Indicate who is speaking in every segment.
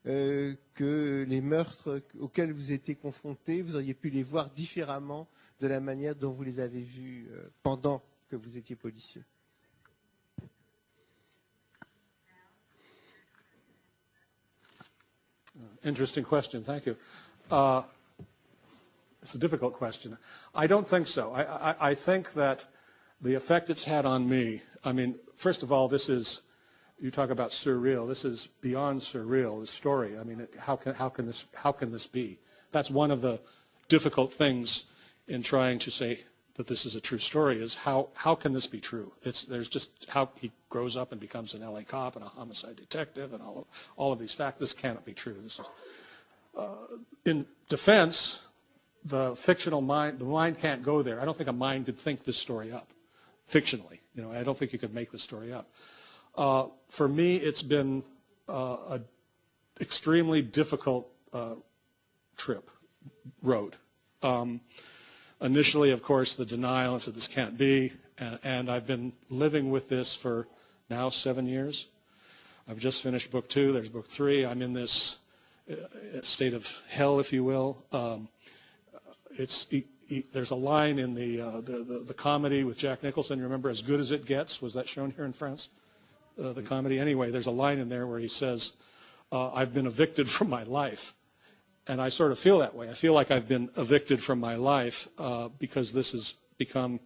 Speaker 1: que les meurtres auxquels vous étiez confrontés, vous auriez pu les voir différemment de la manière dont vous les avez vus pendant que vous étiez policier?
Speaker 2: Interesting question. Thank you. It's a difficult question. I don't think so. I think that the effect it's had on me, I mean, first of all, this is, you talk about surreal. This is beyond surreal, the story. I mean, how can this be? That's one of the difficult things in trying to say that this is a true story, is how can this be true? There's just how he grows up and becomes an LA cop and a homicide detective and all of these facts. This cannot be true. This is, in defense, the fictional mind, the mind can't go there. I don't think a mind could think this story up, fictionally. You know, I don't think you could make this story up. For me, it's been an extremely difficult road. Initially, of course, the denial and said this can't be, and I've been living with this for now 7 years. I've just finished book 2. There's book 3. I'm in this state of hell, if you will. There's a line in the comedy with Jack Nicholson. You remember As Good as It Gets? Was that shown here in France? The comedy. Anyway, there's a line in there where he says, I've been evicted from my life. And I sort of feel that way. I feel like I've been evicted from my life because this has become,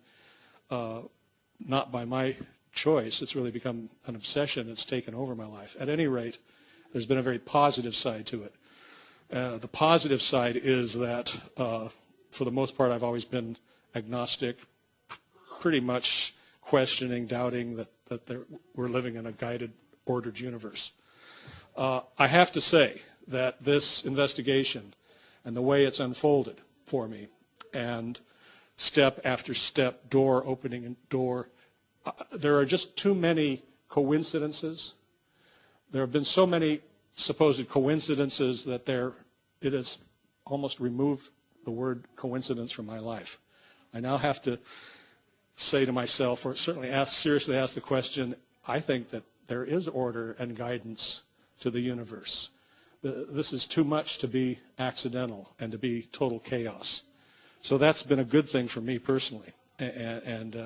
Speaker 2: not by my choice, it's really become an obsession. It's taken over my life. At any rate, there's been a very positive side to it. The positive side is that, for the most part, I've always been agnostic, pretty much questioning, doubting that we're living in a guided, ordered universe. I have to say that this investigation and the way it's unfolded for me, and step after step, door opening and door, there are just too many coincidences. There have been so many supposed coincidences that it has almost removed the word coincidence from my life. I now have to say to myself, or certainly seriously ask the question, I think that there is order and guidance to the universe. This is too much to be accidental and to be total chaos. So that's been a good thing for me personally, and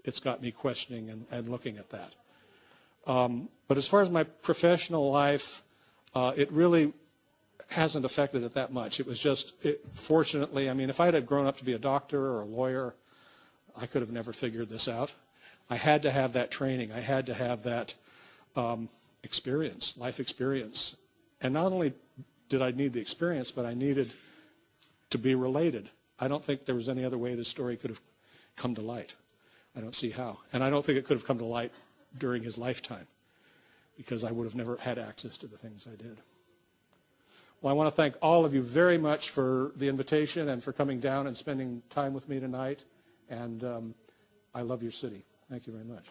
Speaker 2: it's got me questioning and looking at that. But as far as my professional life, it really hasn't affected it that much. It was just, fortunately, I mean, if I had grown up to be a doctor or a lawyer, I could have never figured this out. I had to have that training. I had to have that experience, life experience. And not only did I need the experience, but I needed to be related. I don't think there was any other way this story could have come to light. I don't see how. And I don't think it could have come to light during his lifetime, because I would have never had access to the things I did. Well, I want to thank all of you very much for the invitation and for coming down and spending time with me tonight. And I love your city. Thank you very much.